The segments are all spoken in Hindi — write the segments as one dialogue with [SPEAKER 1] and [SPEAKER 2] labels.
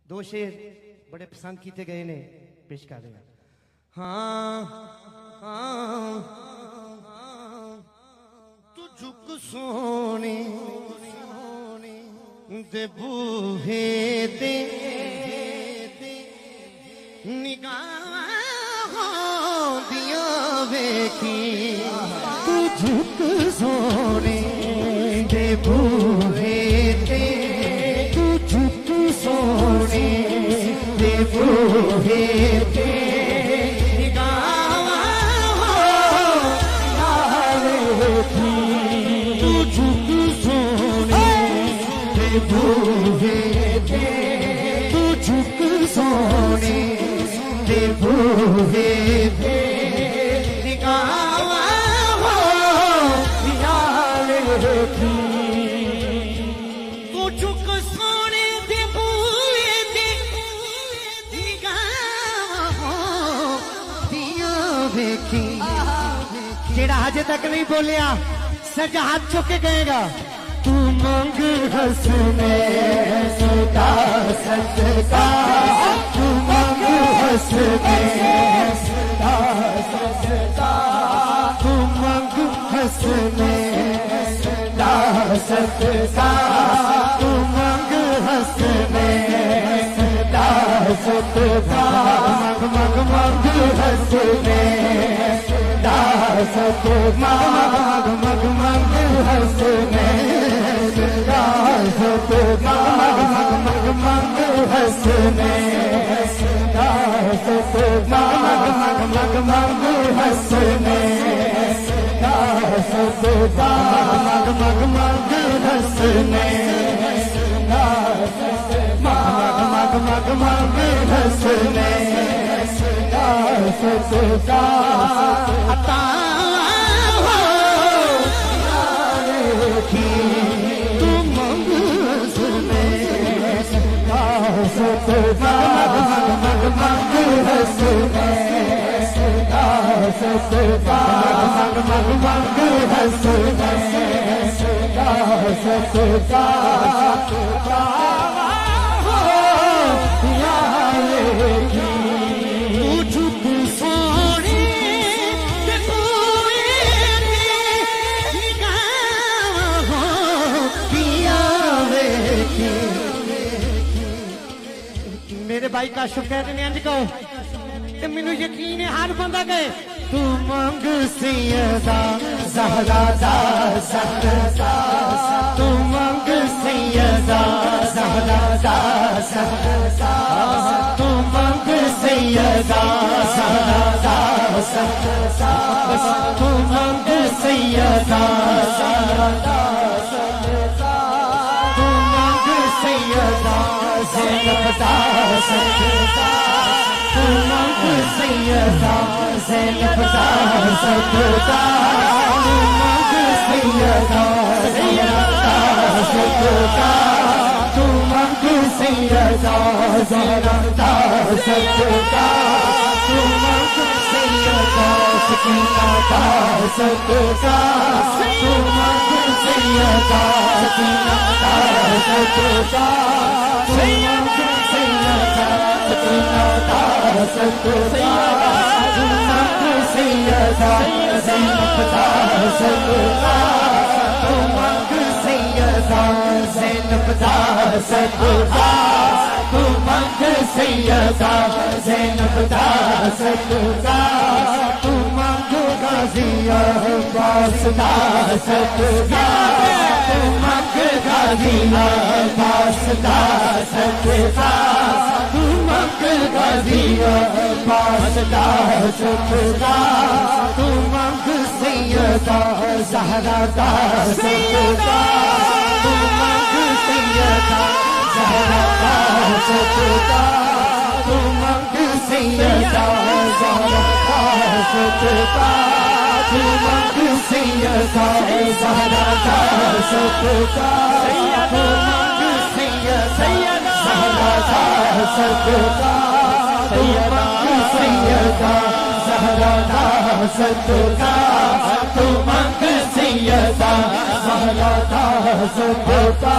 [SPEAKER 1] दो शेर बड़े पसंद किए गए ने, पेश कर रहे हैं। हाँ हाँ तू झुक सोने दे बूहे दे निगाहों दिया वेखी, तू झुक सोने दे बूहे दे, तू झुक सोने दे बूहे दे निगाहों दिया वेखी, तू झुक सोने दे बूहे दे, तू झुक सोने दे बूहे दे निगाहों दिया वेखी, तू झुक सोने दे बूहे दे निगाहों दिया वेखी। जेड़ा अजे तक नहीं बोलिया सजा हाथ चुक के कहेगा। तू मंग हंसने सदा सजदा, तू मंग हंसने सदा सजदा, तू मंग हंसने सदा सजदा, तू मंग हंसने सदा सजदा, मंग मंग मंग हंसने सदा सजदा, मंग मंग मंग हंसने सदा सजदा, मंग मंग हंसने सदा सजदा, मंग मंग हंसने सदा सजदा, मंग मंग हंसने सदा सजदा, मंग मंग हंसने सदा सजदा, अता हो यारेखी, तू मंग हंसने सदा सजदा, मंग मंग हंसने सदा सजदा, मंग मंग हंसने सदा सजदा, हो यारेखी, तू झुक सोने दे बूहे दे निगाहों दिया वेखी। मेरे भाई का शुक्र है अंज को मैनू यकीन है हर बंदा गए। तू मंग सैयदा ज़हरा दा ज़हरा, तू मंग सैयदा ज़हरा दा ज़हरा, तू मंग सैयदा ज़हरा दा ज़हरा, तू मंग सैयदा ज़हरा दा ज़हरा, तू मंग सैयदा ज़ैनब दा ज़हरा, तू मंग सैयदा ज़ैनब दा ज़हरा, तू मंग सैयदा ज़ैनब दा ज़हरा, तू मंग सैयदा ज़ैनब दा ज़हरा, तू मंग सैयदा सकीना दा ज़हरा, तू मंग सैयदा सकीना दा ज़हरा, तू मंग सैयदा सकीना दा ज़हरा, तू मंग सैयदा ज़ैनब दा ज़हरा, तू मंग सैयदा ज़ैनब दा ज़हरा, तू मंग सैयदा ज़ैनब दा ज़हरा, तू मंग गाज़ी अब्बास दा ज़हरा, तू मंग गाज़ी अब्बास दा ज़हरा, तू मंग गाज़ी अब्बास दा ज़हरा, तू मंग सैयदा ज़हरा दा ज़हरा, तू मंग सैयदा ज़हरा दा ज़हरा, तू मंग सैयदा ज़हरा दा ज़हरा, तू मंग सैयदा ज़हरा दा ज़हरा, तू मंग सैयदा ज़हरा दा ज़हरा, तू मंग सैयदा ज़हरा दा ज़हरा, तू मंग सैयदा ज़हरा दा ज़हरा,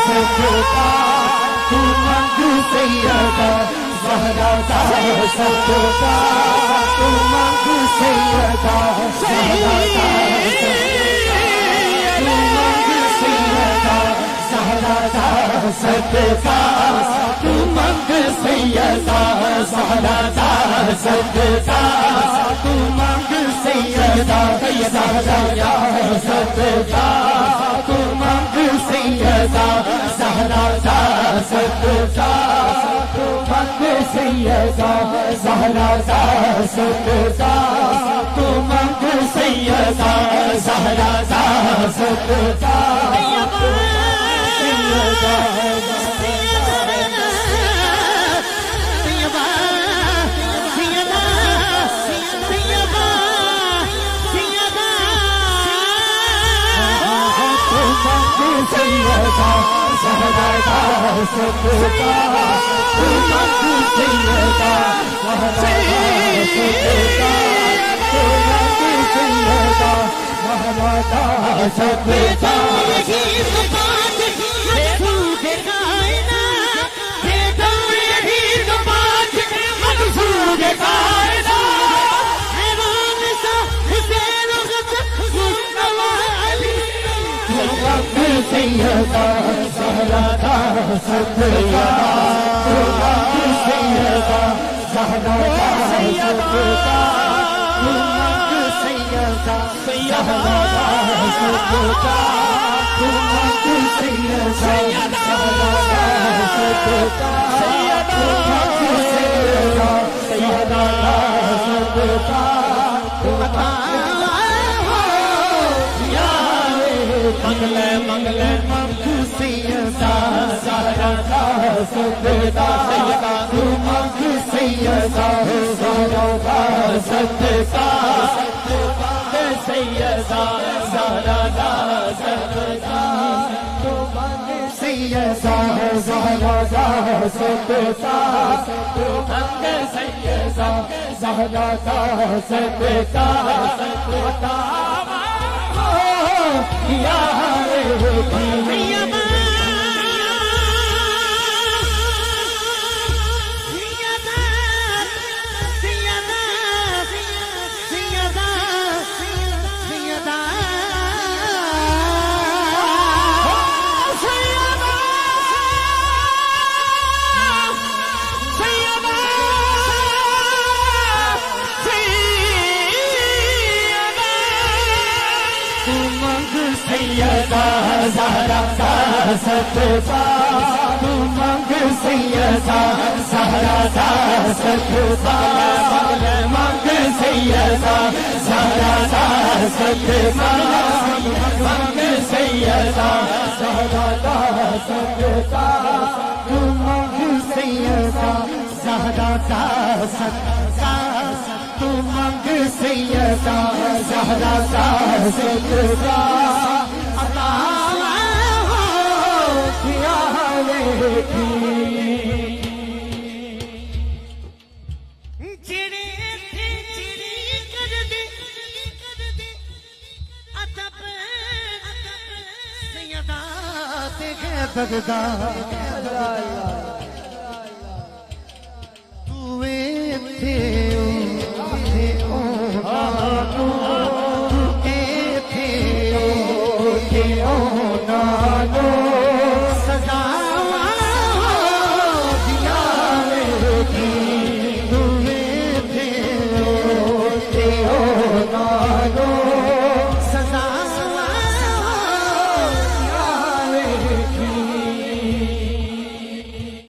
[SPEAKER 1] सदका तू मंग सैयदा ज़हरा दा सदका तू मंग सैयदा ज़हरा दा सदका तू मंग सैयदा ज़हरा दा सदका तू मंग सैयदा ज़हरा दा सदका तू मंग सैयदा ज़हरा दा सदका तू मंग सैयदा ज़हरा दा सदका तू मंग सैयदा ज़हरा दा सदका सैयदा ज़हरा दा सदका तू मंग सैयदा ज़हरा दा सदका सैयदा ज़हरा दा सदका तू मंग सैयदा ज़हरा दा सदका तू मंग सैयदा ज़हरा दा सदका तू मंग सैयदा ज़हरा दा सदका तू मंग सैयदा ज़हरा दा सदका तू मंगले मंगले मंग सैयदा ज़हरा दा सदका तू मंग सैयदा ज़हरा दा सदका तू मंग सैयदा ज़हरा दा सदका तू मंग सैयदा ज़हरा दा सदका तू मंग सैयदा ज़हरा दा सदका या सैयदा ज़हरा दा सदका तू मंग सैयदा ज़हरा दा सदका मंग सैयदा ज़हरा दा सदका मंग सैयदा ज़हरा दा सदका तू मंग सैयदा ज़हरा दा सदका तू मंग सैयदा ज़हरा दा सदका बगदा